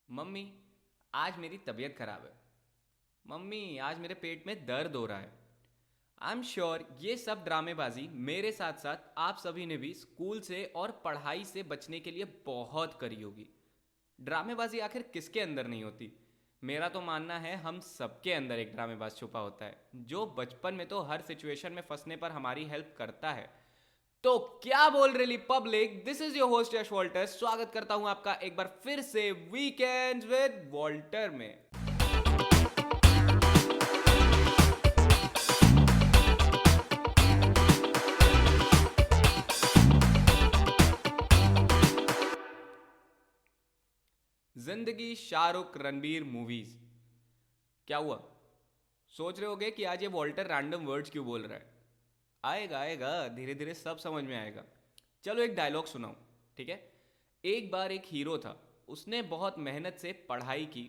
Mummy, आज मेरी तबीयत खराब है। मम्मी, आज मेरे पेट में दर्द हो रहा है। आई एम श्योर ये सब ड्रामेबाजी मेरे साथ साथ आप सभी ने भी स्कूल से और पढ़ाई से बचने के लिए बहुत करी होगी। ड्रामेबाजी आखिर किसके अंदर नहीं होती? मेरा तो मानना है हम सबके अंदर एक ड्रामेबाज छुपा होता है, जो बचपन में तो हर सिचुएशन में फंसने पर हमारी हेल्प करता है। तो क्या बोल रही public, this is your host Yash Walter. स्वागत करता हूं आपका एक बार फिर से वीकेंड्स विद वॉल्टर में। जिंदगी शाहरुख रणबीर मूवीज। क्या हुआ? सोच रहे होगे कि आज ये वॉल्टर रैंडम वर्ड्स क्यों बोल रहा है। आएगा आएगा, धीरे धीरे सब समझ में आएगा। चलो एक डायलॉग सुनाऊं, ठीक है। एक बार एक हीरो था, उसने बहुत मेहनत से पढ़ाई की,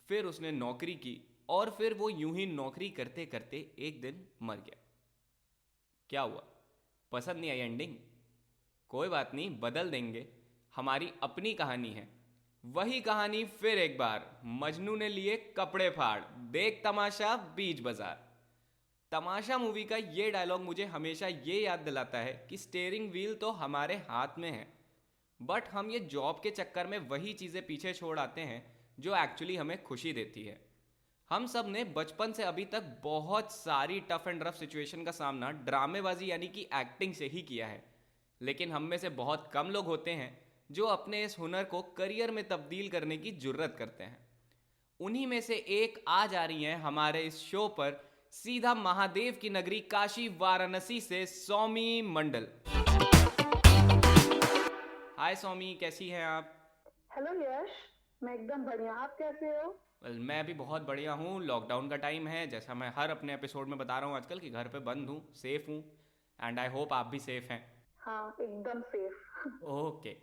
फिर उसने नौकरी की, और फिर वो यूं ही नौकरी करते करते एक दिन मर गया। क्या हुआ? पसंद नहीं आई एंडिंग? कोई बात नहीं, बदल देंगे। हमारी अपनी कहानी है। वही कहानी फिर एक बार। मजनू ने लिए कपड़े फाड़, देख तमाशा बीच बाजार। तमाशा मूवी का ये डायलॉग मुझे हमेशा ये याद दिलाता है कि स्टेयरिंग व्हील तो हमारे हाथ में है, बट हम ये जॉब के चक्कर में वही चीज़ें पीछे छोड़ आते हैं जो एक्चुअली हमें खुशी देती है। हम सब ने बचपन से अभी तक बहुत सारी टफ एंड रफ सिचुएशन का सामना ड्रामेबाजी यानी कि एक्टिंग से ही किया है, लेकिन हम में से बहुत कम लोग होते हैं जो अपने इस हुनर को करियर में तब्दील करने की जुर्रत करते हैं। उन्हीं में से एक आज आ रही हैं हमारे इस शो पर, सीधा महादेव की नगरी काशी वाराणसी से सौमी मंडल। हाय सौमी, कैसी हैं आप? हेलो यश। मैं एकदम बढ़िया। आप कैसे हो? मैं भी बहुत बढ़िया हूँ। लॉकडाउन का टाइम है, जैसा मैं हर अपने एपिसोड में बता रहा हूँ आजकल, कि घर पे बंद हूँ, सेफ हूँ। एंड आई होप आप भी सेफ हैं। हाँ, एकदम सेफ। ओके।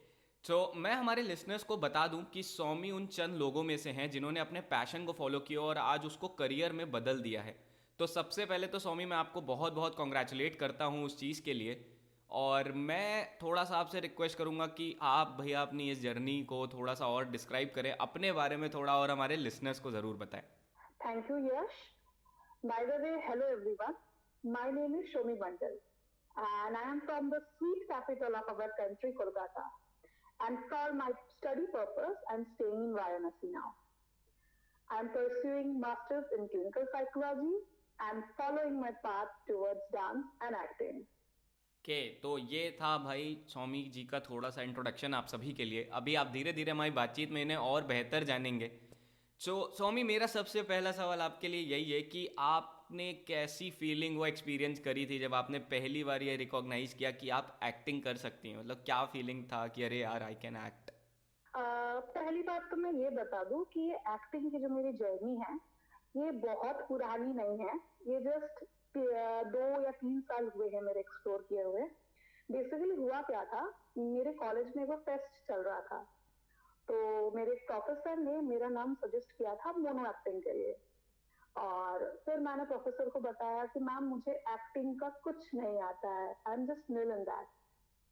तो मैं हमारे लिसनर्स को बता दूं कि सौमी उन चंद लोगों में से हैं जिन्होंने अपने पैशन को फॉलो किया और आज उसको करियर में बदल दिया है। तो सबसे पहले तो सौमी, मैं आपको बहुत बहुत कॉन्ग्रेचुलेट करता हूँ उस चीज़ के लिए। और मैं थोड़ा सा आपसे रिक्वेस्ट करूँगा कि आप भैया अपनी इस जर्नी को थोड़ा सा और डिस्क्राइब करें अपने बारे में थोड़ा, और हमारे लिसनर्स को ज़रूर बताएं। Thank you Yash. By the way, hello everyone. My name is शोमी Mandal and I am from the sweet capital of our country, Kolkata. And for my study purpose, I'm staying in Varanasi now. I'm pursuing masters in clinical psychology and following my path towards dance and acting. के तो ये था भाई सौमी जी का थोड़ा सा introduction आप सभी के लिए। अभी आप धीरे धीरे हमारी बातचीत में इन्हें और बेहतर जानेंगे। सो सौमी, मेरा सबसे पहला सवाल आपके लिए यही है कि आपने कैसी फीलिंग वो एक्सपीरियंस करी थी जब आपने पहली बार ये रिकॉग्नाइज किया कि आप एक्टिंग कर सकती हैं। मतलब क्या फीलिंग था कि अरे यार, आई कैन एक्ट। पहली बात तो मैं ये बता दूं कि ये एक्टिंग की जो मेरी जर्नी है, ये बहुत पुरानी नहीं है। ये जस्ट 2 या 3 साल हुए हैं मेरे एक्सप्लोर किए हुए। बेसिकली हुआ क्या था, मेरे कॉलेज में वो फेस्ट चल रहा था, तो मेरे प्रोफेसर ने मेरा नाम सजेस्ट किया था मोनो एक्टिंग के लिए। और फिर मैंने प्रोफेसर को बताया कि मैम मुझे एक्टिंग का कुछ नहीं आता है, I am just new in that.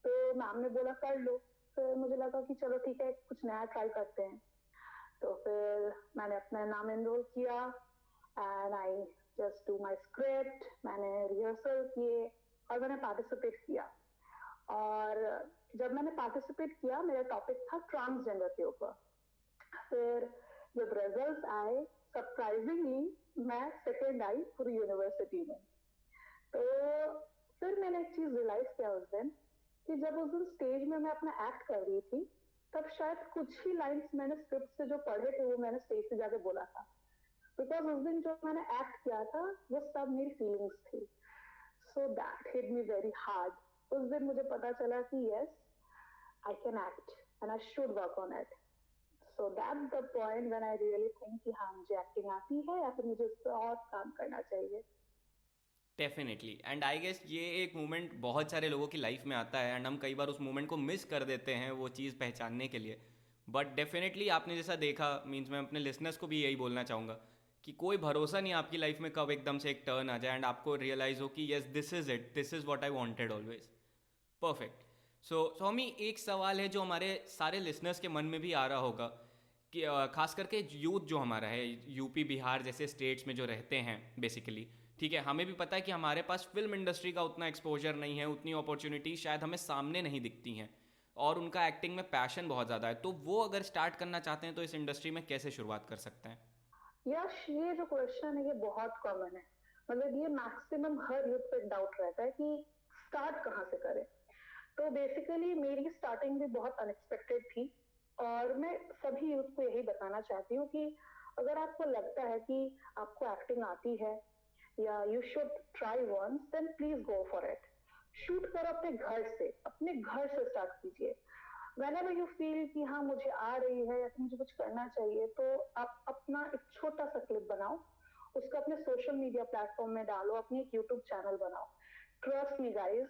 तो मैम ने बोला कर लो। फिर मुझे लगा कि चलो ठीक है, कुछ नया ट्राई करते हैं। तो फिर मैंने अपना नाम एनरोल किया and I just do my script. मैंने रिहर्सल किए और मैंने पार्टिसिपेट किया। और जब मैंने पार्टिसिपेट किया, मेरा टॉपिक था ट्रांसजेंडर के ऊपर। फिर जब रिजल्ट्स आए, सरप्राइजिंगली मैं सेकेंड आई पूरी यूनिवर्सिटी में। तो फिर मैंने एक चीज रियलाइज किया उस दिन, कि जब उस दिन स्टेज में मैं अपना एक्ट कर रही थी, तब शायद कुछ ही लाइंस मैंने स्क्रिप्ट से जो पढ़े थे वो मैंने स्टेज पे जाके बोला था। बिकॉज उस दिन जो मैंने एक्ट किया था वो सब मेरी फीलिंग्स थी। So that hit me very hard. उस दिन मुझे पता चला कि yes, I can act and I should work on it. So that's the point when I really think कि हाँ, मुझे एक्टिंग आती है या फिर मुझे उस पर और काम करना चाहिए। डेफिनेटली। एंड आई गेस ये एक मोमेंट बहुत सारे लोगों की लाइफ में आता है, एंड हम कई बार उस मोमेंट को मिस कर देते हैं वो चीज़ पहचानने के लिए। बट डेफिनेटली आपने जैसा देखा, मीन्स मैं अपने लिसनर्स को भी यही बोलना चाहूँगा कि कोई भरोसा नहीं आपकी लाइफ में कब एकदम से एक टर्न आ जाए एंड आपको रियलाइज़ हो कि yes, this is it, this is what I wanted always. Perfect. So Swami, एक सवाल है जो हमारे सारे लिसनर्स के मन में भी आ रहा होगा कि खास करके यूथ जो हमारा है, यूपी बिहार जैसे स्टेट्स में जो रहते हैं बेसिकली, ठीक है, हमें भी पता है कि हमारे पास फिल्म इंडस्ट्री का उतना एक्सपोजर नहीं है, उतनी अपॉर्चुनिटी शायद हमें सामने नहीं दिखती हैं, और उनका एक्टिंग में पैशन बहुत ज़्यादा है, तो वो अगर स्टार्ट करना चाहते हैं तो इस इंडस्ट्री में कैसे शुरुआत कर सकते हैं? यश, ये जो क्वेश्चन है ये बहुत कॉमन है। मतलब ये मैक्सिमम हर यूथ पे डाउट रहता है कि स्टार्ट कहाँ से करें। तो बेसिकली मेरी स्टार्टिंग भी बहुत अनएक्सपेक्टेड थी, और मैं सभी यूथ को यही बताना चाहती हूँ कि अगर आपको लगता है कि आपको एक्टिंग आती है या you should try once, then please go for it. Shoot करो अपने घर से स्टार्ट कीजिए। whenever you feel कि हाँ मुझे आ रही है या मुझे कुछ करना चाहिए, तो आप अपना एक छोटा सा क्लिप बनाओ, उसको अपने सोशल मीडिया प्लेटफॉर्म में डालो, अपनी एक यूट्यूब चैनल बनाओ। ट्रस्ट मी गाइस,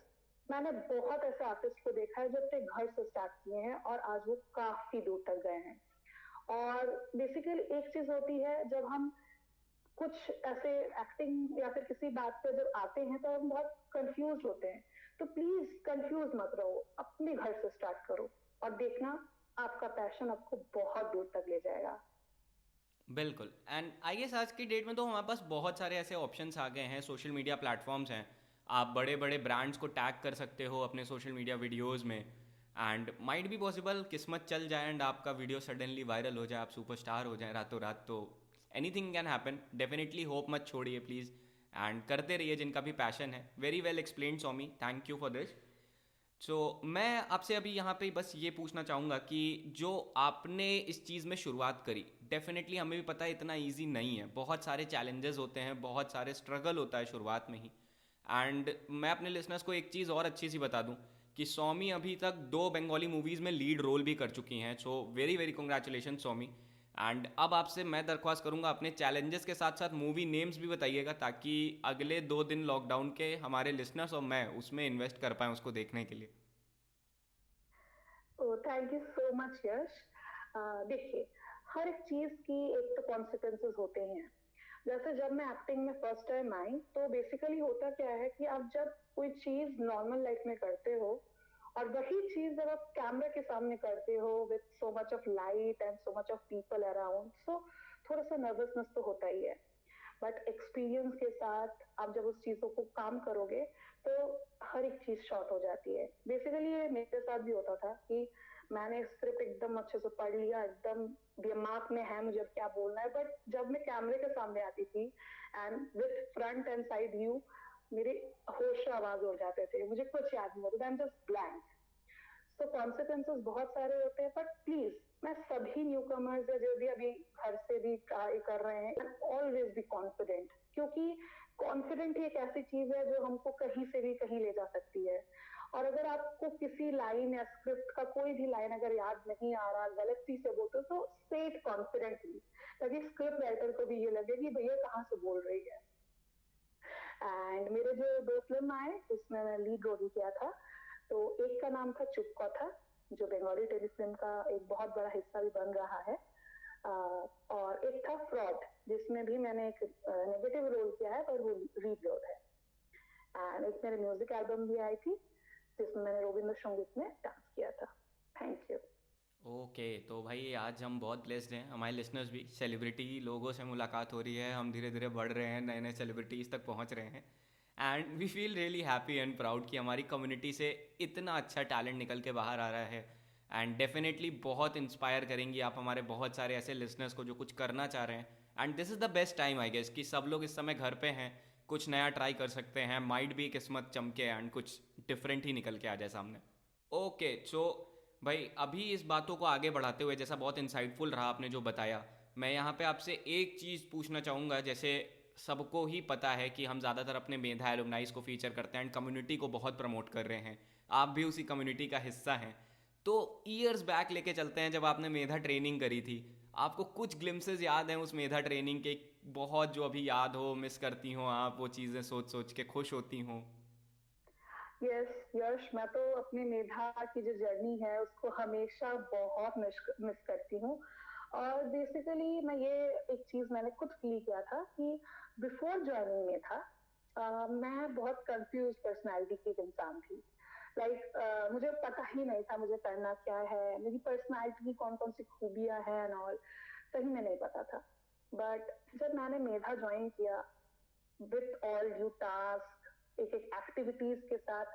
मैंने बहुत ऐसे आर्टिस्ट को देखा है जो अपने घर से स्टार्ट किए हैं और आज वो काफी दूर तक गए हैं। और बेसिकली एक चीज होती है, जब हम कुछ ऐसे एक्टिंग या फिर किसी बात पे जब आते हैं तो हम बहुत कंफ्यूज होते हैं। तो प्लीज कंफ्यूज मत रहो, अपने घर से स्टार्ट करो और देखना आपका पैशन आपको बहुत दूर तक ले जाएगा। बिल्कुल, एंड आई गेस आज की डेट में तो हमारे पास बहुत सारे ऐसे ऑप्शंस आ गए हैं, सोशल मीडिया प्लेटफॉर्म्स हैं, आप बड़े बड़े ब्रांड्स को टैग कर सकते हो अपने सोशल मीडिया वीडियोस में, एंड माइट बी पॉसिबल किस्मत चल जाए एंड आपका वीडियो सडनली वायरल हो जाए, आप सुपरस्टार हो जाए रातों रात, तो anything can happen. Definitely hope मत छोड़िए प्लीज़, एंड करते रहिए जिनका भी पैशन है। Very well explain Saumi, thank you for this. So मैं आपसे अभी यहाँ पे बस ये पूछना चाहूँगा कि जो आपने इस चीज़ में शुरुआत करी, डेफिनेटली हमें भी पता है इतना इजी नहीं है, बहुत सारे चैलेंजेस होते हैं, बहुत सारे स्ट्रगल होता है शुरुआत में ही। एंड मैं अपने लिसनर्स को एक चीज़ और अच्छी सी बता दूं कि सौमी अभी तक 2 बंगाली मूवीज़ में लीड रोल भी कर चुकी हैं, so very very congratulation Saumi. And अब आपसे मैं दरख्वास्त करूंगा अपने चैलेंजेस के साथ साथ मूवी नेम्स भी बताइएगा, ताकि अगले 2 दिन लॉकडाउन के हमारे लिसनर्स और मैं उसमें इन्वेस्ट कर पाएँ उसको देखने के लिए। थैंक यू सो मच यश। देखिए, हर एक चीज की एक तो कॉन्सिक्वेंसेस होते हैं। जैसे जब मैं एक्टिंग में फर्स्ट टाइम आई, तो बेसिकली होता क्या है कि आप जब कोई चीज नॉर्मल लाइफ में करते हो और वही चीज जब आप कैमरा के सामने करते हो with so much of light and so much of people around, so थोड़ा सा नर्वसनेस तो होता ही है। बट एक्सपीरियंस के साथ आप जब उस चीजों को काम करोगे तो हर एक चीज शॉर्ट हो जाती है। बेसिकली ये मेरे साथ भी होता था कि मैंने स्क्रिप्ट एकदम अच्छे से पढ़ लिया, एकदम दिमाग में है मुझे क्या बोलना है, बट जब मैं कैमरे के सामने आती थी and with front end side view, मेरे होश आवाज उड़ जाते थे, मुझे कुछ याद नहीं होता, I am just blank. So consequences बहुत सारे होते हैं, बट प्लीज मैं सभी न्यू कमर्स या जो भी अभी घर से भी ट्राई कर रहे हैं, ऑलवेज बी कॉन्फिडेंट, क्योंकि कॉन्फिडेंट ही एक ऐसी चीज है जो हमको कहीं से भी कहीं ले जा सकती है। और अगर आपको किसी लाइन या स्क्रिप्ट का कोई भी लाइन अगर याद नहीं आ रहा, गलती से बोलते हो, तो से इट कॉन्फिडेंटली, ताकि स्क्रिप्ट राइटर को भी ये लगे कि भैया कहाँ से बोल रही है। एंड मेरे जो 2 फिल्म आए उसमें मैं लीड रोल किया था। तो एक का नाम था चुपका था, जो बंगाली टेलीफिल्म का एक बहुत बड़ा हिस्सा भी बन रहा है। और एक था फ्रॉड, जिसमें भी मैंने एक नेगेटिव रोल किया है, पर वो लीड रोल है। एंड एक मेरे म्यूजिक एल्बम भी आई थी जिसमें मैंने रविंद्र संगीत में डांस किया था। Thank you. ओके, तो भाई आज हम बहुत ब्लेस्ड हैं, हमारे लिसनर्स भी, सेलिब्रिटी लोगों से मुलाकात हो रही है, हम धीरे धीरे बढ़ रहे हैं, नए नए सेलिब्रिटीज़ तक पहुंच रहे हैं, and we feel really happy and proud कि हमारी कम्युनिटी से इतना अच्छा टैलेंट निकल के बाहर आ रहा है। एंड डेफिनेटली बहुत इंस्पायर करेंगी आप हमारे बहुत सारे ऐसे लिसनर्स को जो कुछ करना चाह रहे हैं, and this is the best time I guess कि सब लोग इस समय घर पे हैं, कुछ नया ट्राई कर सकते हैं, माइट भी किस्मत चमके एंड कुछ डिफरेंट ही निकल के आ जाए सामने। ओके, सो भाई अभी इस बातों को आगे बढ़ाते हुए, जैसा बहुत इंसाइटफुल रहा आपने जो बताया, मैं यहाँ पे आपसे एक चीज़ पूछना चाहूँगा। जैसे सबको ही पता है कि हम ज़्यादातर अपने मेधा एलुमनाइज को फीचर करते हैं एंड कम्युनिटी को बहुत प्रमोट कर रहे हैं, आप भी उसी कम्युनिटी का हिस्सा हैं। तो ईयर्स बैक लेके चलते हैं जब आपने मेधा ट्रेनिंग करी थी, आपको कुछ ग्लिम्सेस याद हैं उस मेधा ट्रेनिंग के, बहुत जो अभी याद हो, मिस करती हो आप वो चीज़ें सोच सोच के खुश होती हो? यस यश, मैं तो अपनी मेधा की जो जर्नी है उसको हमेशा बहुत मिस करती हूँ। और बेसिकली मैं ये एक चीज मैंने खुद फील किया था कि बिफोर ज्वाइनिंग में था, मैं बहुत कंफ्यूज पर्सनालिटी की एक इंसान थी। लाइक मुझे पता ही नहीं था मुझे करना क्या है, मेरी पर्सनालिटी की कौन कौन सी खूबियां हैं एंड ऑल, सही में नहीं पता था। बट जब मैंने मेधा ज्वाइन किया विथ ऑल ड्यू टास्क, एक एक एक्टिविटीज के साथ,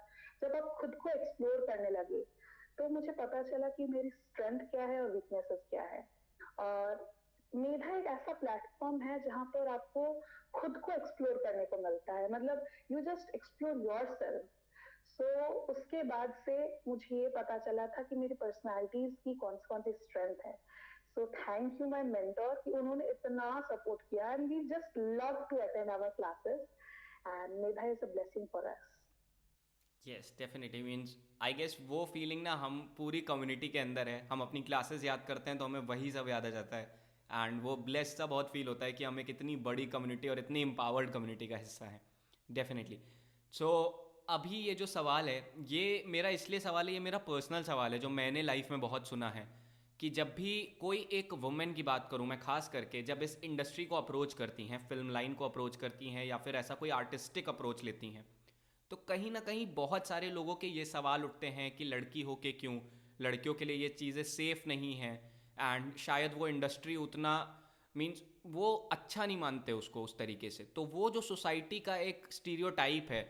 जब आप खुद को एक्सप्लोर करने लगे तो मुझे पता चला कि मेरी स्ट्रेंथ क्या है और वीकनेसेस क्या है। और मेधा एक ऐसा प्लेटफॉर्म है जहां पर आपको खुद को एक्सप्लोर करने को मिलता है, मतलब you just explore yourself. So उसके बाद से मुझे ये पता चला था कि मेरी पर्सनालिटीज की कौन सी स्ट्रेंथ है। So thank you my mentor कि उन्होंने इतना सपोर्ट किया and we just love to attend our classes and Medha is a blessing for us. Yes definitely means I guess वो फीलिंग ना हम पूरी कम्युनिटी के अंदर है, हम अपनी क्लासेस याद करते हैं तो हमें वही सब याद आ जाता है। एंड वो ब्लेस्ड सा बहुत फील होता है कि हम एक इतनी बड़ी कम्युनिटी और इतनी एम्पावर्ड कम्युनिटी का हिस्सा है। डेफिनेटली। सो अभी ये जो सवाल है, ये मेरा इसलिए सवाल है, ये मेरा पर्सनल सवाल है जो मैंने लाइफ में बहुत सुना है कि जब भी कोई एक वुमेन की बात करूँ मैं, खास करके जब इस इंडस्ट्री को अप्रोच करती हैं, फिल्म लाइन को अप्रोच करती हैं या फिर ऐसा कोई आर्टिस्टिक अप्रोच लेती हैं, तो कहीं ना कहीं बहुत सारे लोगों के ये सवाल उठते हैं कि लड़की हो के क्यों, लड़कियों के लिए ये चीज़ें सेफ नहीं हैं। एंड शायद वो इंडस्ट्री उतना मीन्स वो अच्छा नहीं मानते उसको उस तरीके से। तो वो जो सोसाइटी का एक स्टीरियोटाइप है,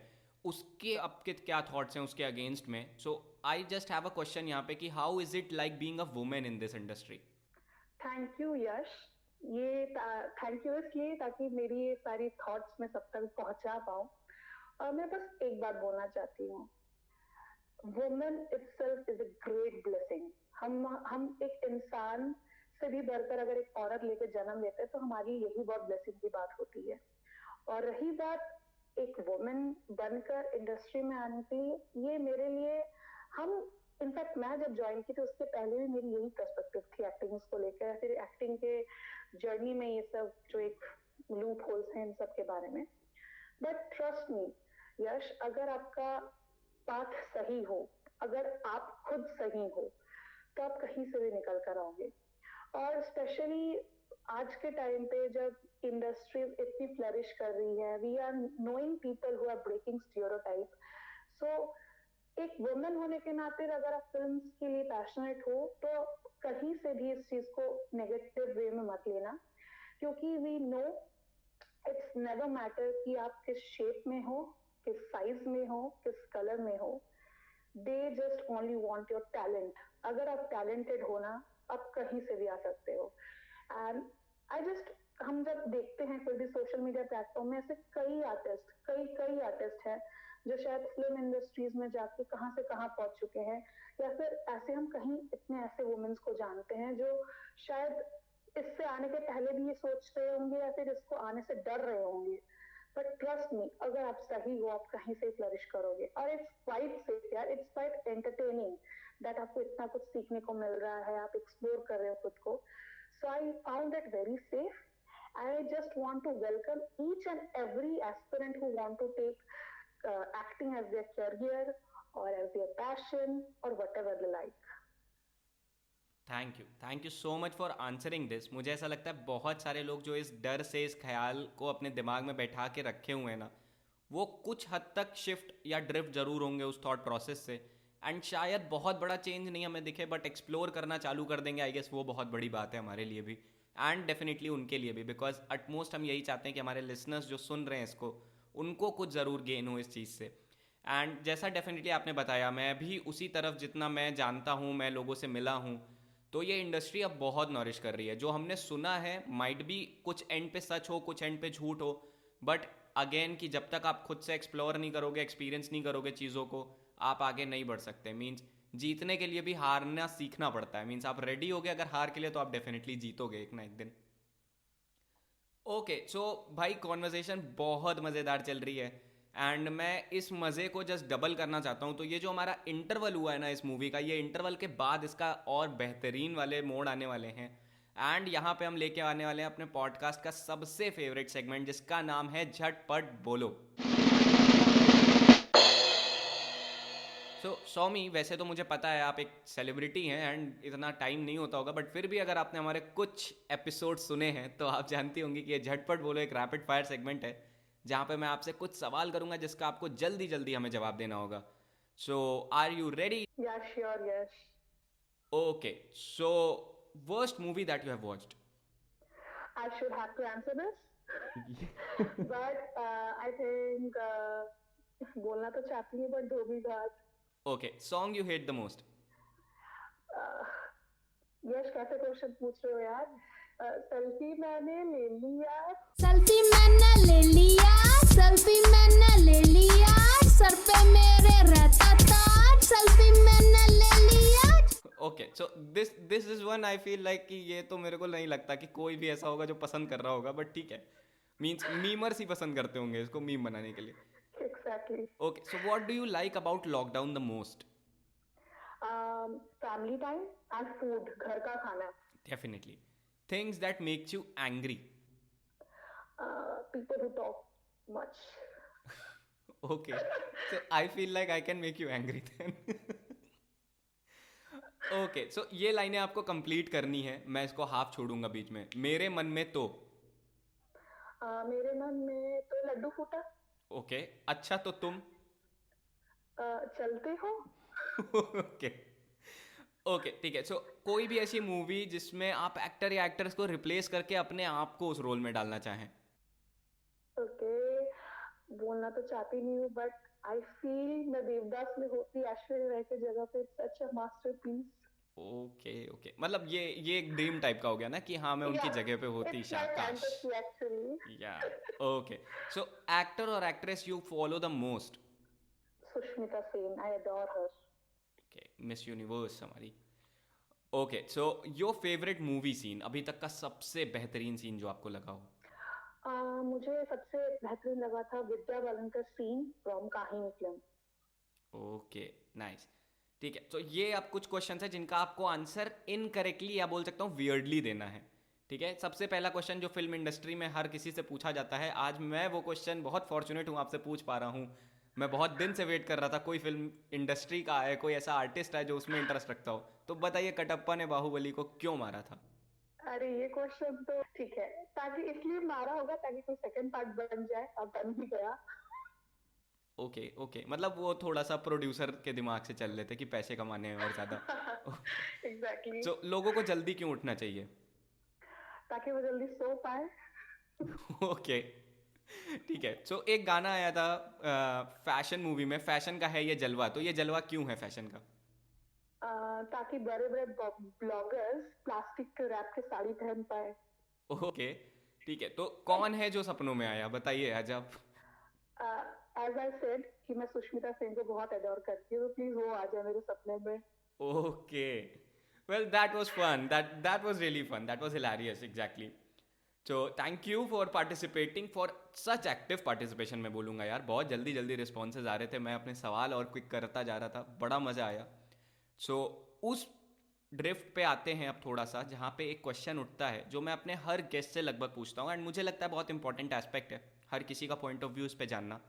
उसके आपके क्या थॉट्स हैं उसके अगेंस्ट में? So I just have a question यहाँ पे कि how is it like being a women in this industry? Thank you Yash. ये थैंक यू इसलिए ताकि मेरी ये सारी थॉट्स मैं सब तक पहुंचा पाऊँ। और मैं बस एक बात बोलना चाहती हूँ, women itself is a great blessing. हम एक इंसान से भी बढ़कर अगर एक औरत लेकर जन्म लेते हैं तो हमारी यही बहुत ब्लेसिंग की बात होती है। और रही बात एक वुमेन बनकर इंडस्ट्री में आने की, ये मेरे लिए हम इनफैक्ट मैं जब ज्वाइन की थी उसके पहले भी मेरी यही पर्सपेक्टिव थी एक्टिंग को लेकर, फिर एक्टिंग के जर्नी में ये सब जो एक लूप होल्स हैं इन सब के बारे में। बट ट्रस्ट मी यश, अगर आपका पाथ सही हो, अगर आप खुद सही हो, तो आप कहीं से भी निकल कर आओगे। और स्पेशली आज के टाइम पे जब इंडस्ट्रीज इतनी फ्लरिश कर रही है, we are knowing people who are breaking stereotype. So एक वुमेन होने के नाते अगर आप फिल्म्स के लिए पैशनेट हो तो कहीं से भी इस चीज को नेगेटिव वे में मत लेना, क्योंकि we know it's never matter कि आप किस शेप में हो, किस साइज में हो, किस कलर में हो। They just only want your talent. अगर आप टैलेंटेड हो ना, आप कहीं से भी आ सकते हो। एंड आई जस्ट, हम जब देखते हैं कोई भी सोशल मीडिया प्लेटफॉर्म में, ऐसे कई आर्टिस्ट हैं जो शायद फिल्म इंडस्ट्रीज में जाके कहाँ से कहाँ पहुंच चुके हैं, या फिर ऐसे हम कहीं इतने ऐसे वुमेन्स को जानते हैं जो शायद इससे आने के पहले भी ये सोच रहे होंगे या फिर इसको आने से डर रहे होंगे। बट ट्रस्ट मी, अगर आप सही हो आप कहीं से फ्लरिश करोगे। और इट्स क्वाइट सेफ यार, इट्स क्वाइट एंटरटेनिंग दैट आपको इतना कुछ सीखने को मिल रहा है, आप एक्सप्लोर कर रहे हो खुद को। So I found it very safe. I just want to welcome each and every aspirant who want to take acting as their career or as their passion or whatever they like. Thank you so much for answering this. मुझे ऐसा लगता है बहुत सारे लोग जो इस डर से, इस ख्याल को अपने दिमाग में बैठा के रखे हुए हैं ना, वो कुछ हद तक शिफ्ट या ड्रिफ्ट जरूर होंगे उस थॉट प्रोसेस से। एंड शायद बहुत बड़ा चेंज नहीं हमें दिखे, बट एक्सप्लोर करना चालू कर देंगे। आई गेस वो बहुत बड़ी बात है हमारे लिए भी एंड डेफिनेटली उनके लिए भी, बिकॉज अटमोस्ट हम यही चाहते हैं कि हमारे लिसनर्स जो सुन रहे हैं इसको, उनको कुछ ज़रूर गेन हो इस चीज़ से। एंड जैसा डेफिनेटली आपने बताया, मैं भी उसी तरफ जितना मैं जानता हूँ, मैं लोगों से मिला हूँ, तो ये इंडस्ट्री अब बहुत नॉरिश कर रही है। जो हमने सुना है माइट भी कुछ एंड पे सच हो, कुछ एंड पे झूठ हो, बट अगेन कि जब तक आप खुद से एक्सप्लोर नहीं करोगे, एक्सपीरियंस नहीं करोगे चीज़ों को, आप आगे नहीं बढ़ सकते। मीन्स जीतने के लिए भी हारना सीखना पड़ता है। मीन्स आप रेडी हो गए अगर हार के लिए, तो आप डेफिनेटली जीतोगे एक ना एक दिन। ओके सो भाई, कॉन्वर्जेशन बहुत मज़ेदार चल रही है एंड मैं इस मज़े को जस्ट डबल करना चाहता हूँ। तो ये जो हमारा इंटरवल हुआ है ना इस मूवी का, ये इंटरवल के बाद इसका और बेहतरीन वाले मोड आने वाले हैं। एंड यहाँ पे हम लेके आने वाले हैं अपने पॉडकास्ट का सबसे फेवरेट सेगमेंट, जिसका नाम है झटपट बोलो। सो सौमी, वैसे तो मुझे पता है आप एक सेलिब्रिटी हैं एंड इतना टाइम नहीं होता होगा, बट फिर भी अगर आपने हमारे कुछ एपिसोड सुने हैं तो आप जानती होंगी कि ये झटपट बोलो एक रैपिड फायर सेगमेंट है, जहाँ पे मैं आपसे कुछ सवाल करूँगा जिसका आपको जल्दी जल्दी हमें जवाब देना होगा। So, are you ready? Yeah, sure, yes. Okay, so worst movie that you have watched? I should have to answer this, but I think बोलना तो चाहती हूँ, but Dhobi Ghat. Okay, song you hate the most? यश कैसे question पूछ रहे हो यार? Selfie मैंने ले लिया. सेल्फी मैंने ले लिया, सेल्फी मैंने ले लिया, सर पे मेरे रहता ताज, सेल्फी मैंने ले लिया. Okay, so this is one I feel like कि ये तो मेरे को नहीं लगता कि कोई भी ऐसा होगा जो पसंद कर रहा होगा, बट ठीक है. मीन्स मीमर्स ही पसंद करते होंगे इसको मीम बनाने के लिए. Exactly. Okay, so what do you like about lockdown the most? Family time and food, घर का खाना. Definitely. Things that makes you angry. People who talk much. Okay, so I feel like I can make you angry then. Okay, so ये लाइनें आपको complete करनी है. मैं इसको हाफ छोड़ूंगा बीच में. मेरे मन में तो. मेरे मन में तो लड्डू फूटा. Okay, अच्छा तो तुम. चलते हो. Okay. ओके ठीक है. सो कोई भी ऐसी मूवी जिसमें आप एक्टर या एक्ट्रेस को रिप्लेस करके अपने आप को उस रोल में डालना चाहें? ओके, बोलना तो चाहती नहीं हूँ, बट आई फील मैं देवदास में होती ऐश्वर्या राय की जगह पे. सच अ मास्टरपीस. ओके ओके, मतलब ये एक ड्रीम टाइप का हो गया ना कि हाँ मैं उनकी जगह पे होती. शाकाश. या ओके. सो एक्टर और actress you follow the most? Sushmita Sen, I adore her. Okay, Miss Universe हमारी. Okay, so your favourite movie scene, अभी तक का सबसे बेहतरीन सीन जो आपको लगा हो? मुझे सबसे बेहतरीन लगा था विद्या बालन का scene from Kahaani film. Okay nice. ठीक है, तो ये अब कुछ क्वेश्चंस है जिनका आपको आंसर इनकरेक्टली या बोल सकता हूँ वियर्डली देना है. ठीक है, सबसे पहला क्वेश्चन जो फिल्म इंडस्ट्री में हर किसी से पूछा जाता है, आज मैं वो क्वेश्चन बहुत फॉर्चुनेट हूँ आपसे पूछ पा रहा हूँ. मैं बहुत दिन से वेट कर रहा था कोई फिल्म इंडस्ट्री का है, कोई ऐसा आर्टिस्ट है जो उसमें इंटरेस्ट रखता हो. तो बताइए कटप्पा ने बाहुबली को क्यों मारा था? अरे ये क्वेश्चन तो ठीक है, ताकि इसलिए मारा होगा ताकि कोई सेकंड पार्ट बन जाए, अब बन भी गया. ओके ओके, मतलब वो थोड़ा सा प्रोड्यूसर के दिमाग से चल लेते कि पैसे कमाने हैं और ज्यादा. एग्जैक्टली. तो लोगों को जल्दी क्यों उठना चाहिए? ताकि वो जल्दी सो पाए. ओके ठीक है. सो एक गाना आया था फैशन मूवी में, फैशन का है ये जलवा. तो ये जलवा क्यों है फैशन का? ताकि बड़े बड़े ब्लॉगर्स प्लास्टिक के रैप के साड़ी पहन पाए. ओके ठीक है. तो कौन है जो सपनों में आया, बताइए आज आप. एज आई सेड कि मैं सुष्मिता सेन को बहुत अडोर करती हूँ, तो प्लीज वो आ जाए मेरे सपने में. Okay, well that was fun, that was really fun, that was hilarious. Exactly. So thank you for participating, for such active participation मैं बोलूँगा यार. बहुत जल्दी जल्दी रिस्पॉन्सेज आ रहे थे, मैं अपने सवाल और क्विक करता जा रहा था, बड़ा मज़ा आया. सो उस ड्रिफ्ट पे आते हैं अब थोड़ा सा, जहाँ पे एक क्वेश्चन उठता है जो मैं अपने हर गेस्ट से लगभग पूछता हूँ, एंड मुझे लगता है बहुत इंपॉर्टेंट एस्पेक्ट है हर किसी का पॉइंट ऑफ व्यू इस पे जानना,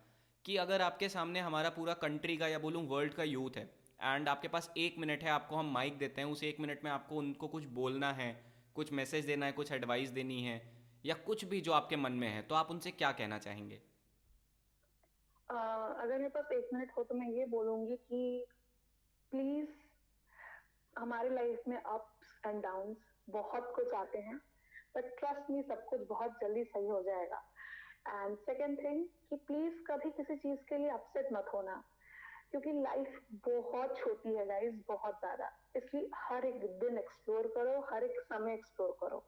कि अगर आपके सामने हमारा पूरा कंट्री का या बोलूँ वर्ल्ड का यूथ है, एंड आपके पास 1 मिनट है, आपको हम माइक देते हैं, उस 1 मिनट में आपको उनको कुछ बोलना है, कुछ मैसेज देना है, कुछ एडवाइस देनी है, या कुछ भी जो आपके मन में है, तो आप उनसे क्या कहना चाहेंगे? अगर मेरे पास 1 मिनट हो तो मैं ये बोलूंगी कि प्लीज, हमारे लाइफ में अप्स एंड डाउन्स बहुत कुछ आते हैं, बट ट्रस्ट मी सब कुछ बहुत जल्दी सही हो जाएगा. एंड सेकेंड थिंग कि प्लीज कभी किसी चीज के लिए अपसेट मत होना, क्योंकि लाइफ बहुत छोटी है गाइस, बहुत ज्यादा. इसलिए हर एक दिन एक्सप्लोर करो, हर एक समय एक्सप्लोर करो,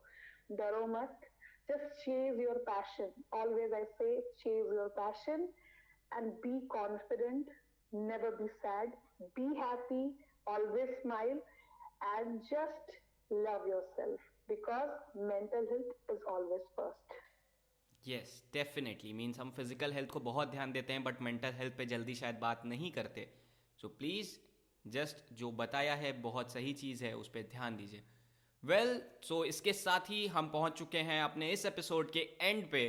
डरो मत. Just chase your passion. Always I say, chase your passion and be confident. Never be sad. Be happy. Always smile and just love yourself because mental health is always first. Yes definitely. Means हम physical health को बहुत ध्यान देते हैं but mental health पे जल्दी शायद बात नहीं करते. सो प्लीज़ जस्ट जो बताया है बहुत सही चीज़ है, उस पर ध्यान दीजिए. वेल सो इसके साथ ही हम पहुंच चुके हैं अपने इस एपिसोड के एंड पे.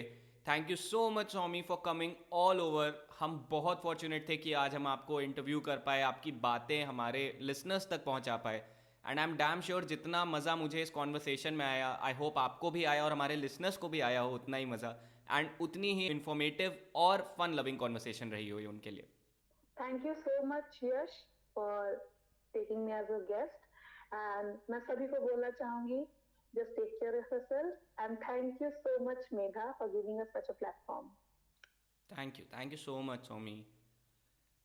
Thank you so much Saumi for coming all over. हम बहुत फॉर्चुनेट थे कि आज हम आपको इंटरव्यू कर पाए, आपकी बातें हमारे लिसनर्स तक पहुंचा पाए, and I am damn sure जितना मज़ा मुझे इस कॉन्वर्सेशन में आया, आई होप आपको भी आया और हमारे लिसनर्स को भी आया हो उतना ही मज़ा, एंड उतनी ही इन्फॉर्मेटिव और फन लविंग कॉन्वर्सेशन रही हो उनके लिए. Thank you so much Yash for taking me as a guest, and मैं सभी को बोलना चाहूंगी, just take care of yourself, and thank you so much Medha for giving us such a platform. Thank you so much Somi.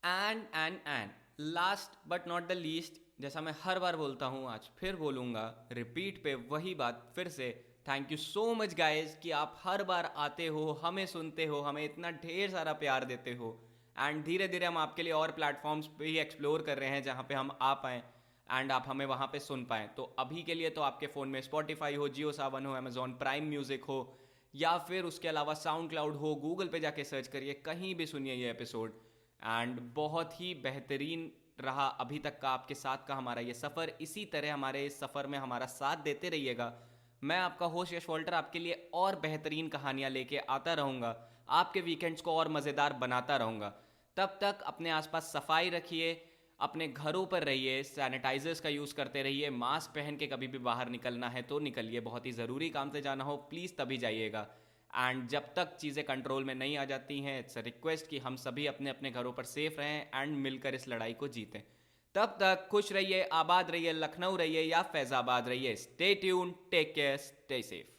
And last but not the least, जैसा मैं हर बार बोलता हूँ आज फिर बोलूँगा, रिपीट पे वही बात फिर से, thank you so much guys कि आप हर बार आते हो, हमें सुनते हो, हमें इतना ढेर सारा प्यार देते हो। एंड धीरे धीरे हम आपके लिए और प्लेटफॉर्म्स पे ही एक्सप्लोर कर रहे हैं जहाँ पे हम आ पाएँ एंड आप हमें वहाँ पे सुन पाएँ। तो अभी के लिए तो आपके फ़ोन में स्पॉटिफाई हो, जियो सावन हो, अमेजॉन प्राइम म्यूज़िक हो, या फिर उसके अलावा साउंड क्लाउड हो, गूगल पे जाके सर्च करिए, कहीं भी सुनिए ये एपिसोड। एंड बहुत ही बेहतरीन रहा अभी तक का आपके साथ का हमारा ये सफ़र। इसी तरह हमारे इस सफ़र में हमारा साथ देते रहिएगा। मैं आपका होस्ट यश वॉल्टर आपके लिए और बेहतरीन कहानियाँ लेके आता रहूँगा, आपके वीकेंड्स को और मज़ेदार बनाता रहूँगा। तब तक अपने आसपास सफाई रखिए, अपने घरों पर रहिए, सैनिटाइजर्स का यूज़ करते रहिए, मास्क पहन के कभी भी बाहर निकलना है तो निकलिए, बहुत ही ज़रूरी काम से जाना हो प्लीज़ तभी जाइएगा। एंड जब तक चीज़ें कंट्रोल में नहीं आ जाती हैं, इट्स अ रिक्वेस्ट कि हम सभी अपने अपने घरों पर सेफ रहें एंड मिलकर इस लड़ाई को जीतें। तब तक खुश रहिए, आबाद रहिए, लखनऊ रहिए या फैज़ाबाद रहिए। Stay tune, take care, stay safe.